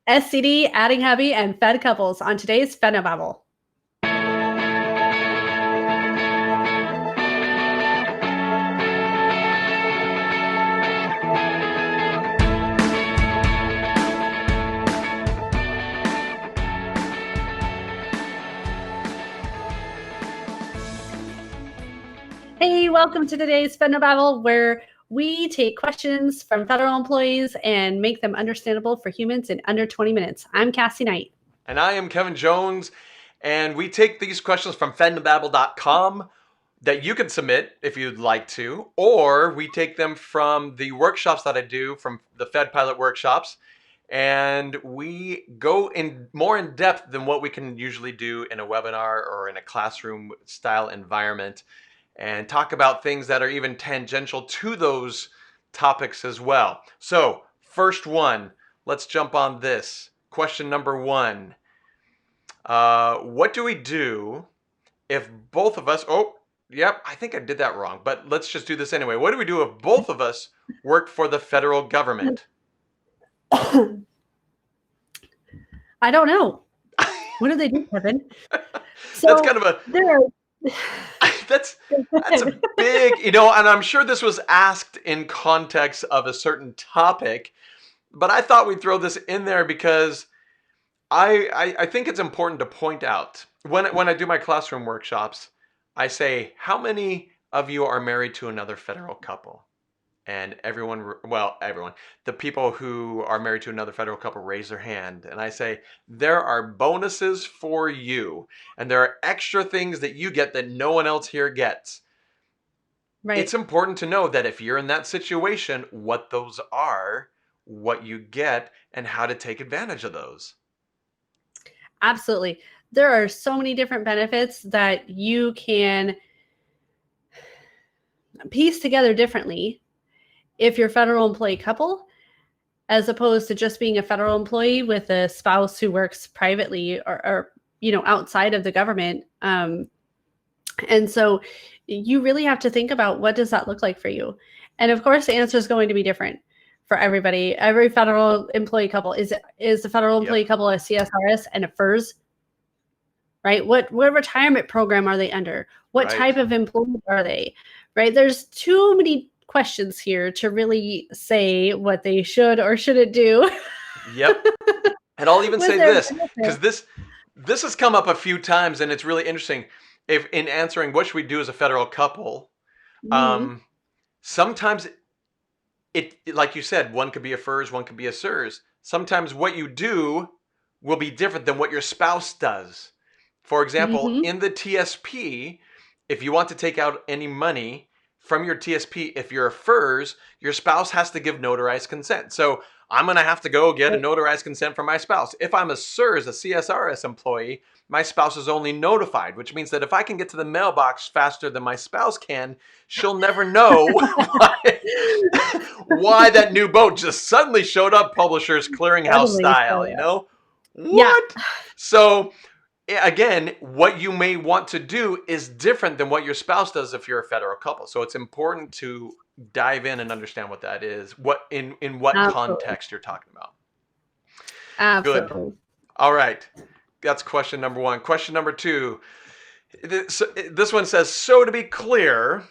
SCD, adding hubby, and fed couples on today's Fenababble. Hey, welcome to today's Fenababble, where we take questions from federal employees and make them understandable for humans in under 20 minutes. I'm Cassie Knight. And I am Kevin Jones, and we take these questions from fennababble.com that you can submit if you'd like to, or we take them from the workshops that I do from the Fed Pilot workshops, and we go in more in depth than what we can usually do in a webinar or in a classroom style environment, and talk about things that are even tangential to those topics as well. So, first one, let's jump on this. Question number one. What do we do if both of us, I think I did that wrong, but let's just do this anyway. What do we do if both of us work for the federal government? I don't know. What do they do, Kevin? So that's kind of a... That's a big, and I'm sure this was asked in context of a certain topic, but I thought we'd throw this in there because I think it's important to point out when I do my classroom workshops, I say, how many of you are married to another federal couple? And everyone, the people who are married to another federal couple raise their hand. And I say, there are bonuses for you. And there are extra things that you get that no one else here gets. Right. It's important to know that if you're in that situation, what those are, what you get, and how to take advantage of those. Absolutely. There are so many different benefits that you can piece together differently if you're a federal employee couple, as opposed to just being a federal employee with a spouse who works privately or outside of the government. And so you really have to think about, what does that look like for you? And of course, the answer is going to be different for everybody. Every federal employee couple is the federal employee couple a CSRS and a FERS, right? What retirement program are they under? What type of employee are they, right? There's too many questions here to really say what they should or shouldn't do. Yep. And I'll even say this, because this has come up a few times, and it's really interesting. If in answering what should we do as a federal couple, sometimes it, like you said, one could be a FERS, one could be a SERS. Sometimes what you do will be different than what your spouse does. For example, in the TSP, if you want to take out any money from your TSP, if you're a FERS, your spouse has to give notarized consent. So I'm going to have to go get a notarized consent from my spouse. If I'm a SERS, a CSRS employee, my spouse is only notified, which means that if I can get to the mailbox faster than my spouse can, she'll never know why that new boat just suddenly showed up, Publishers Clearinghouse style, What? Yeah. So again, what you may want to do is different than what your spouse does if you're a federal couple. So it's important to dive in and understand what that is, in what context you're talking about. Absolutely. Good. All right. That's question number one. Question number two. This one says, so to be clear,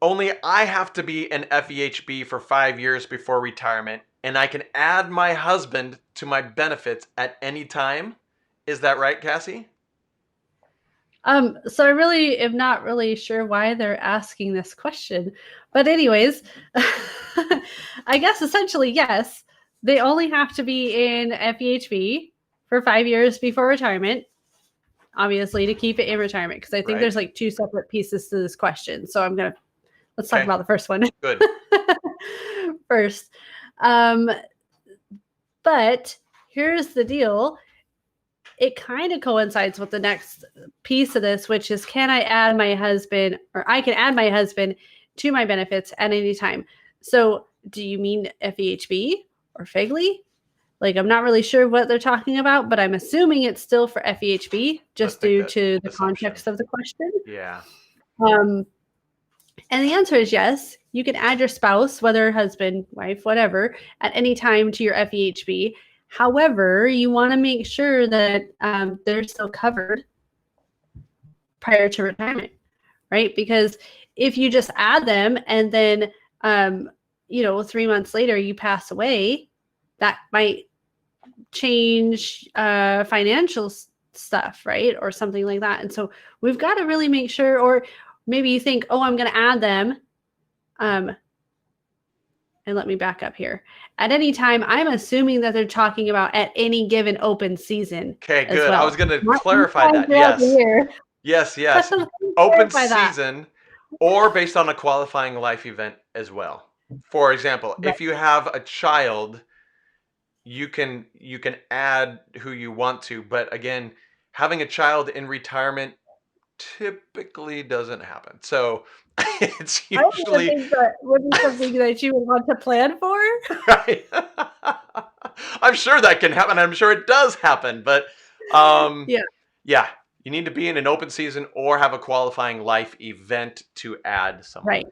only I have to be an FEHB for 5 years before retirement, and I can add my husband to my benefits at any time. Is that right, Cassie? So I really am not really sure why they're asking this question. But anyways, I guess essentially, yes, they only have to be in FEHB for 5 years before retirement, obviously, to keep it in retirement, because I think there's like two separate pieces to this question. So let's talk about the first one. Good. First. But here's the deal. It kind of coincides with the next piece of this, which is, can I add my husband, or I can add my husband to my benefits at any time? So do you mean FEHB or FEGLI? Like, I'm not really sure what they're talking about, but I'm assuming it's still for FEHB, just due to the context of the question. Yeah. And the answer is yes. You can add your spouse, whether husband, wife, whatever, at any time to your FEHB. However, you want to make sure that they're still covered prior to retirement, right? Because if you just add them and then, 3 months later you pass away, that might change financial stuff, right? Or something like that. And so we've got to really make sure, or maybe you think, oh, I'm going to add them. And let me back up here. At any time, I'm assuming that they're talking about at any given open season. Okay, as good. well. I was going to Not clarify that. throughout the Yes. year. Yes. Open season or based on a qualifying life event as well. For example, Right. if you have a child, you can add who you want to, but again, having a child in retirement typically doesn't happen. So it's usually would be something that you would want to plan for. right. I'm sure that can happen. I'm sure it does happen, but yeah, you need to be in an open season or have a qualifying life event to add someone.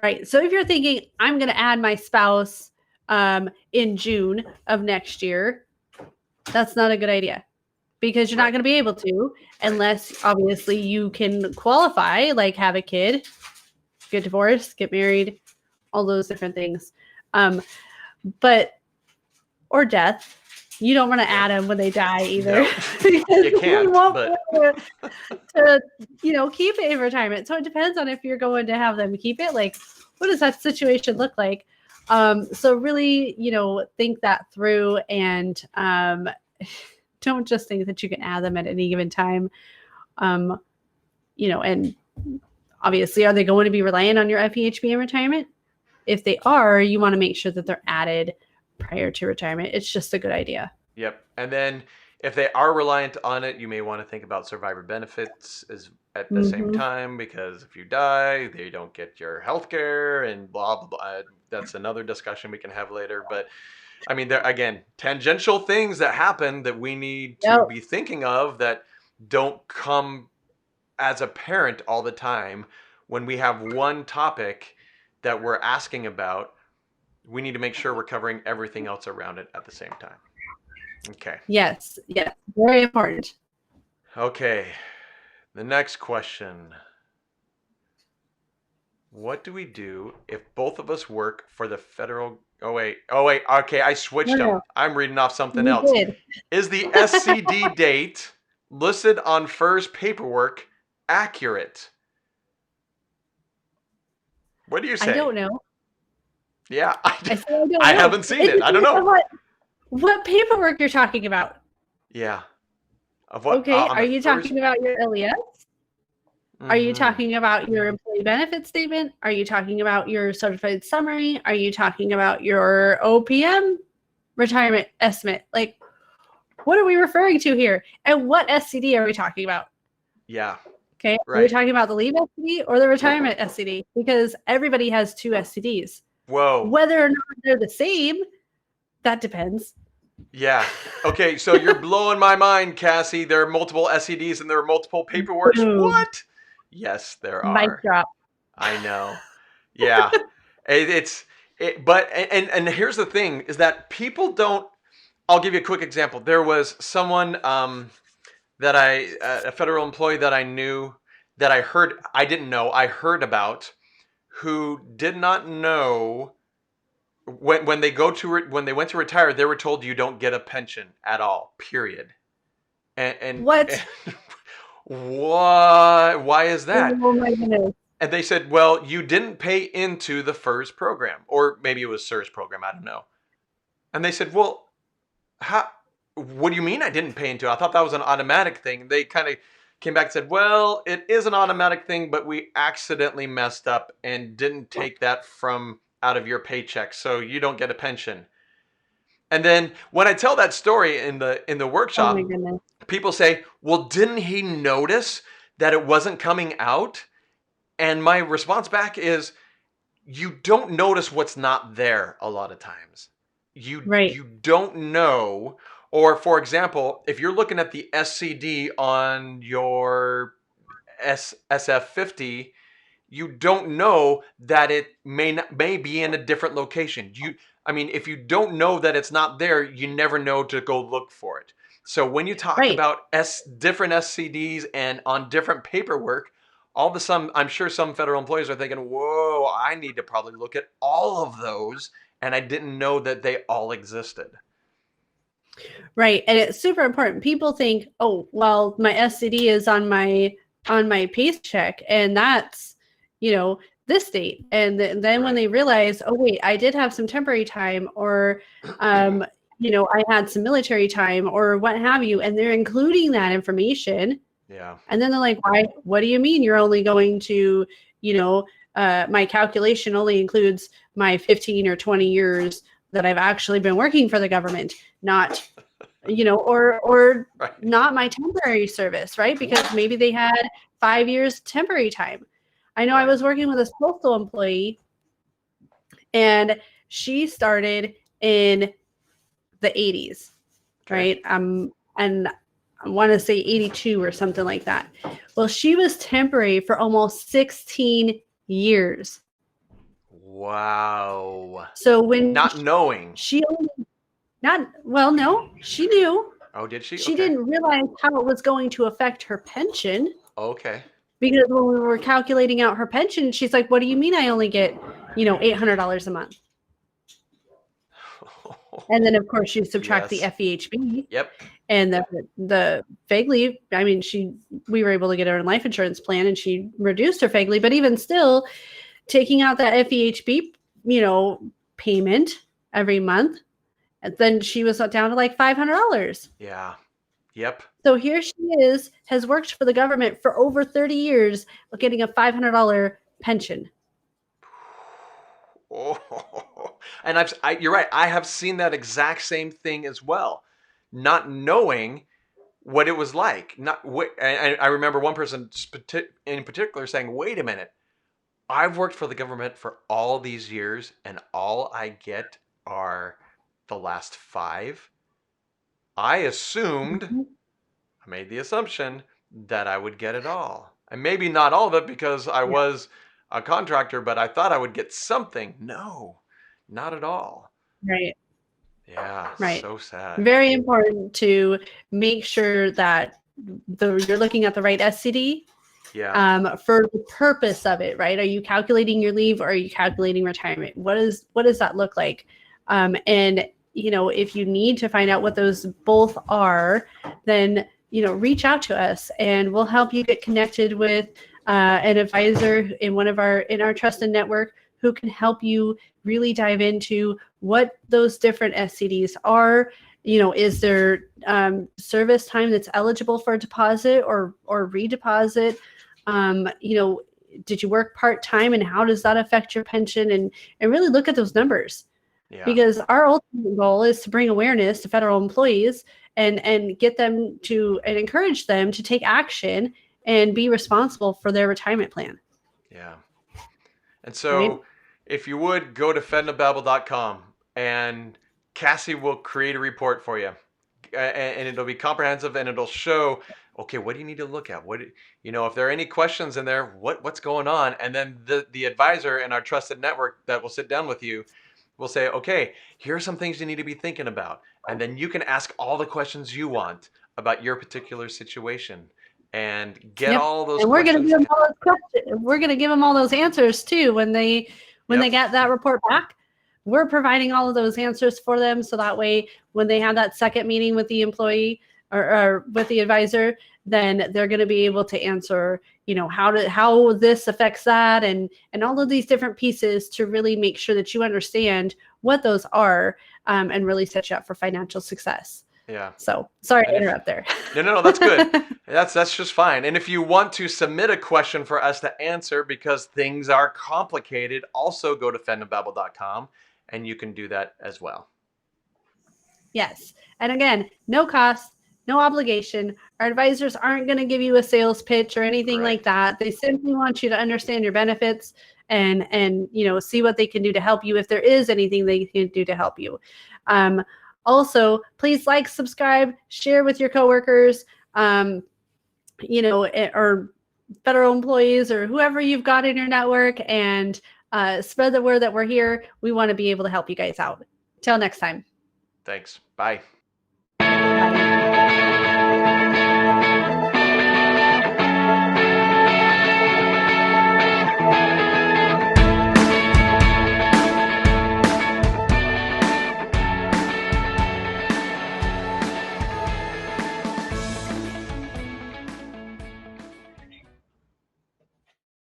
Right. So if you're thinking, I'm going to add my spouse in June of next year, that's not a good idea, because you're not going to be able to, unless obviously you can qualify, like have a kid, get divorced, get married, all those different things. Or death. You don't want to add them when they die either. No, you can't. To keep it in retirement. So it depends on if you're going to have them keep it. Like, what does that situation look like? So really, think that through, and don't just think that you can add them at any given time. And obviously, are they going to be relying on your FEHB in retirement? If they are, you want to make sure that they're added prior to retirement. It's just a good idea. Yep. And then if they are reliant on it, you may want to think about survivor benefits at the same time, because if you die, they don't get your health care and blah, blah, blah. That's another discussion we can have later. But I mean, there again, tangential things that happen that we need to be thinking of that don't come as a parent all the time. When we have one topic that we're asking about, we need to make sure we're covering everything else around it at the same time. Okay. Yes. Very important. Okay. The next question. What do we do if both of us work for the federal... Oh, wait. Okay, I switched them. I'm reading off something else. Is the SCD date listed on FERS paperwork accurate? What do you say? I don't know. Yeah, I haven't seen it. I don't know. What paperwork you're talking about? Yeah. Of what? Okay, are you talking about your LES? Are you talking about your employee benefit statement? Are you talking about your certified summary? Are you talking about your OPM retirement estimate? Like, what are we referring to here? And what SCD are we talking about? Yeah. Okay. Right. Are we talking about the leave SCD or the retirement SCD? Because everybody has two SCDs. Whoa. Whether or not they're the same, that depends. Yeah. Okay, so you're blowing my mind, Cassie. There are multiple SCDs and there are multiple paperworks. What? Yes, there are. Mic drop. I know. Yeah. But here's the thing is that people don't... I'll give you a quick example. There was someone that a federal employee that I knew, that I heard about, who did not know when they went to retire, they were told you don't get a pension at all, period. And what? What? Why is that? Oh my goodness. And they said, well, you didn't pay into the FERS program, or maybe it was CERS program, I don't know. And they said, well, what do you mean I didn't pay into it? I thought that was an automatic thing. They kind of came back and said, well, it is an automatic thing, but we accidentally messed up and didn't take that from out of your paycheck, so you don't get a pension. And then when I tell that story in the workshop, people say, well, didn't he notice that it wasn't coming out? And my response back is, you don't notice what's not there a lot of times. You don't know. Or for example, if you're looking at the SCD on your SF50, you don't know that it may be in a different location. I mean, if you don't know that it's not there, you never know to go look for it. So when you talk Right. about different SCDs and on different paperwork, all of a sudden, I'm sure some federal employees are thinking, whoa, I need to probably look at all of those. And I didn't know that they all existed. Right. And it's super important. People think, oh, well, my SCD is on my paycheck, and that's, this date. And then when they realize, oh wait, I did have some temporary time, or I had some military time, or what have you, and they're including that information. Yeah. And then they're like, why? What do you mean you're only going to, my calculation only includes my 15 or 20 years that I've actually been working for the government, not, or Right. not my temporary service, right? Because maybe they had 5 years temporary time. I know I was working with a postal employee, and she started in the 80s, right? And I want to say 82 or something like that. Well, she was temporary for almost 16 years. Wow. So when not knowing. She knew. Oh, did she? She didn't realize how it was going to affect her pension. Okay. Because when we were calculating out her pension, she's like, what do you mean I only get, $800 a month? And then, of course, you subtract the FEHB. Yep. And the FEGLI. I mean, we were able to get her a life insurance plan, and she reduced her FEGLI. But even still, taking out that FEHB, payment every month, and then she was down to like $500. Yeah. Yep. So here she has worked for the government for over 30 years, getting a $500 pension. Oh, and you're right. I have seen that exact same thing as well, not knowing what it was like. I remember one person in particular saying, "Wait a minute, I've worked for the government for all these years, and all I get are the last 5. I assumed." Mm-hmm. I made the assumption that I would get it all. And maybe not all of it because I was a contractor, but I thought I would get something. No, not at all. Right. Yeah. Right. So sad. Very important to make sure that you're looking at the right SCD. Yeah. For the purpose of it, right? Are you calculating your leave, or are you calculating retirement? What does that look like? And if you need to find out what those both are, then reach out to us, and we'll help you get connected with an advisor in our trusted network who can help you really dive into what those different SCDs are. Is there service time that's eligible for a deposit or redeposit? Did you work part-time, and how does that affect your pension? And really look at those numbers. Yeah. Because our ultimate goal is to bring awareness to federal employees and get them to, and encourage them to take action and be responsible for their retirement plan. Yeah. And so if you would go to fednababble.com, and Cassie will create a report for you, and it'll be comprehensive, and it'll show, okay, what do you need to look at? If there are any questions in there, what's going on? And then the advisor in our trusted network that will sit down with you will say, okay, here are some things you need to be thinking about. And then you can ask all the questions you want about your particular situation and get all those and we're questions. Going to give them all those questions. We're going to give them all those answers too. When they get that report back, we're providing all of those answers for them. So that way, when they have that second meeting with the employee or with the advisor, then they're going to be able to answer, how this affects that, and all of these different pieces to really make sure that you understand what those are, and really set you up for financial success. Yeah. So sorry to interrupt there. No, that's good. That's just fine. And if you want to submit a question for us to answer because things are complicated, also go to fednababble.com, and you can do that as well. Yes. And again, no cost, no obligation. Our advisors aren't going to give you a sales pitch or anything like that. They simply want you to understand your benefits and see what they can do to help you, if there is anything they can do to help you. Also, please like, subscribe, share with your coworkers, or federal employees, or whoever you've got in your network, and spread the word that we're here. We want to be able to help you guys out. Till next time. Thanks. Bye.